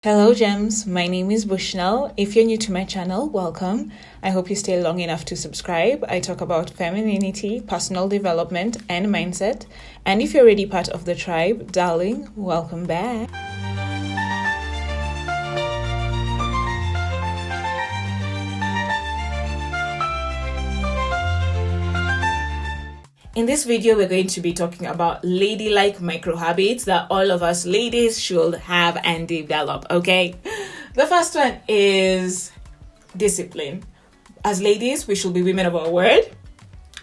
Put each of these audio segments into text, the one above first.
Hello, Gems. My name is Bushnell. If you're new to my channel, welcome. I hope you stay long enough to subscribe. I talk about femininity, personal development, and mindset. And if you're already part of the tribe, darling, welcome back. In this video, we're going to be talking about ladylike micro habits that all of us ladies should have and develop, okay? The first one is discipline. As ladies, we should be women of our word.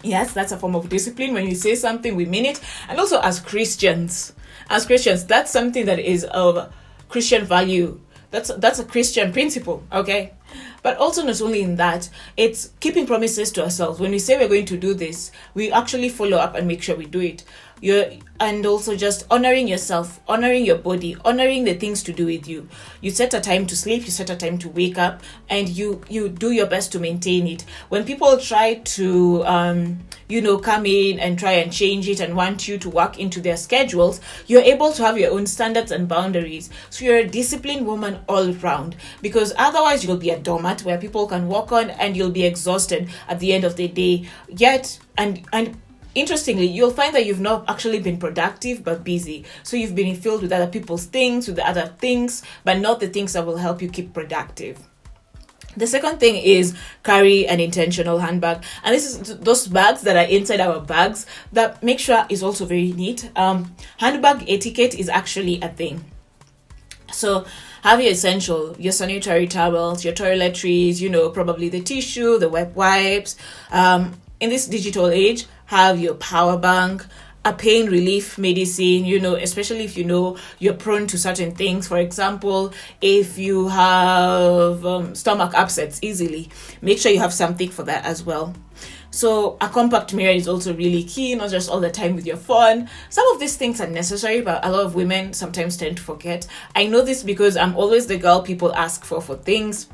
Yes, that's a form of discipline. When you say something, we mean it. And also as Christians, that's something that is of Christian value. That's a Christian principle, okay? But also not only in that, it's keeping promises to ourselves. When we say we're going to do this, we actually follow up and make sure we do it. And also just honoring yourself, honoring your body, honoring the things to do with you. You set a time to sleep, you set a time to wake up, and you do your best to maintain it. When people try to come in and try and change it and want you to work into their schedules, you're able to have your own standards and boundaries. So you're a disciplined woman all round, because otherwise you'll be a doormat where people can walk on and you'll be exhausted at the end of the day. Interestingly, you'll find that you've not actually been productive but busy. So you've been filled with other people's things, with the other things, but not the things that will help you keep productive. The second thing is carry an intentional handbag. And this is those bags that are inside our bags that make sure is also very neat. Handbag etiquette is actually a thing. So have your essential, your sanitary towels, your toiletries, probably the tissue, the wet wipes. In this digital age, have your power bank, a pain relief medicine, especially if you're prone to certain things. For example, if you have stomach upsets easily, make sure you have something for that as well. So a compact mirror is also really key, not just all the time with your phone. Some of these things are necessary, but a lot of women sometimes tend to forget. I know this because I'm always the girl people ask for things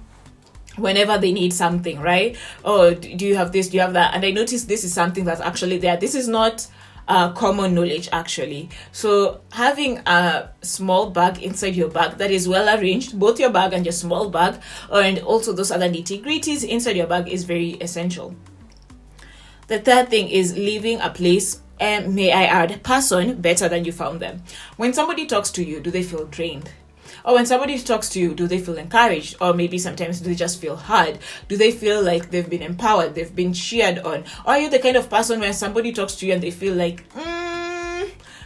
whenever they need something, right? Oh, do you have this? Do you have that? And I noticed this is something that's actually there. This is not common knowledge, actually. So having a small bag inside your bag that is well arranged, both your bag and your small bag, and also those other nitty-gritties inside your bag is very essential. The third thing is leaving a place, and may I add, person better than you found them. When somebody talks to you, do they feel drained? Or when somebody talks to you, do they feel encouraged? Or maybe sometimes do they just feel heard? Do they feel like they've been empowered, they've been cheered on? Or are you the kind of person when somebody talks to you and they feel like,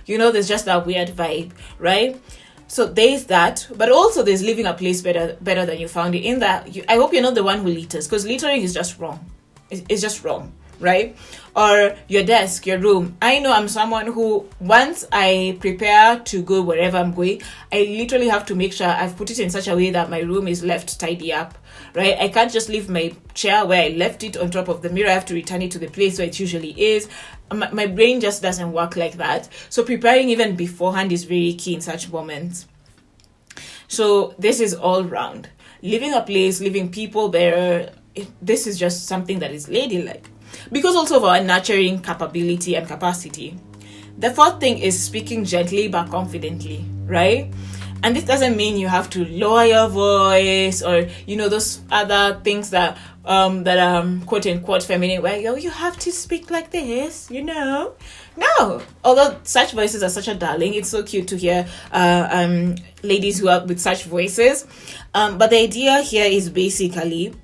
there's just that weird vibe, right? So there's that, but also there's leaving a place better than you found it. In that, I hope you're not the one who litters, because littering is just wrong. It's just wrong, right? Or your desk, your room. I know I'm someone who, once I prepare to go wherever I'm going, I literally have to make sure I've put it in such a way that my room is left tidy up, right? I can't just leave my chair where I left it on top of the mirror. I have to return it to the place where it usually is. My brain just doesn't work like that. So preparing even beforehand is very key in such moments. So this is all round. Leaving a place, leaving people there, this is just something that is ladylike. Because also of our nurturing capability and capacity. The fourth thing is speaking gently but confidently, right? And this doesn't mean you have to lower your voice or, those other things that are quote unquote feminine, where you have to speak like this, No. Although such voices are such a darling, it's so cute to hear ladies who are with such voices. But the idea here is basically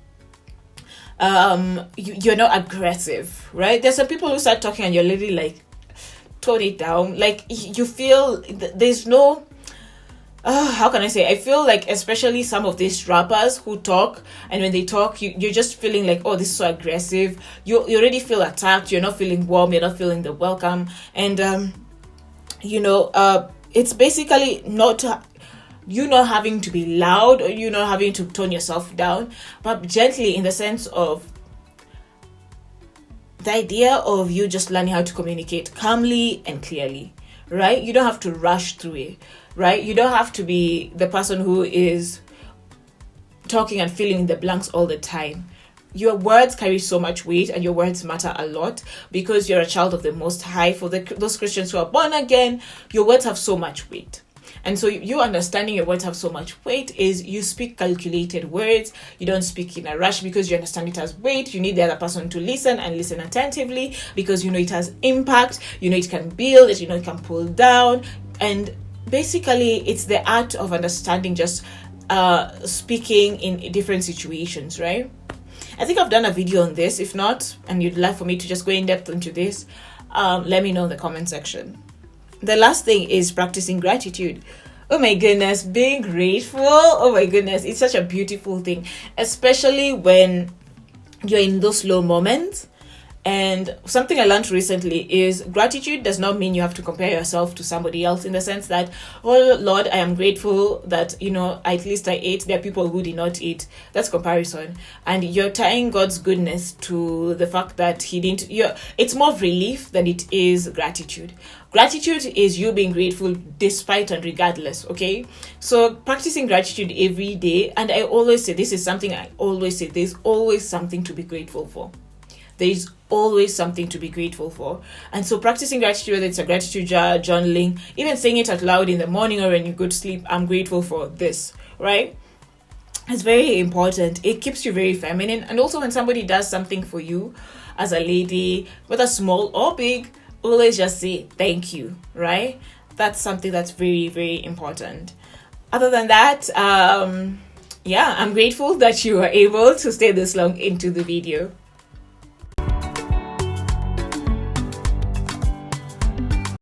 you're not aggressive, right? There's some people who start talking and you're literally like, tone it down. Like you feel there's no how can I say? I feel like especially some of these rappers who talk, and when they talk, you're just feeling like, oh, this is so aggressive. You already feel attacked. You're not feeling warm. You're not feeling the welcome. And it's basically not you not having to be loud or you not having to tone yourself down, but gently, in the sense of the idea of you just learning how to communicate calmly and clearly, right? You don't have to rush through it, right? You don't have to be the person who is talking and filling in the blanks all the time. Your words carry so much weight, and your words matter a lot because you're a child of the Most High. For those Christians who are born again, your words have so much weight. And so you understanding your words have so much weight is you speak calculated words. You don't speak in a rush because you understand it has weight. You need the other person to listen and listen attentively because you know it has impact. You know it can build, it can pull down. And basically it's the art of understanding just speaking in different situations, right? I think I've done a video on this. If not, and you'd like for me to just go in depth into this, let me know in the comment section. The last thing is practicing gratitude. Oh my goodness, being grateful. Oh my goodness, it's such a beautiful thing, especially when you're in those low moments. And something I learned recently is gratitude does not mean you have to compare yourself to somebody else, in the sense that, oh Lord, I am grateful that, at least I ate. There are people who did not eat. That's comparison. And you're tying God's goodness to the fact that he didn't. It's more of relief than it is gratitude. Gratitude is you being grateful despite and regardless, okay? So practicing gratitude every day. And I always say, this is something I always say, there's always something to be grateful for. There is always something to be grateful for. And so practicing gratitude, whether it's a gratitude jar, journaling, even saying it out loud in the morning or when you go to sleep, I'm grateful for this, right? It's very important. It keeps you very feminine. And also when somebody does something for you as a lady, whether small or big, always just say thank you, right? That's something that's very, very important. Other than that, I'm grateful that you were able to stay this long into the video.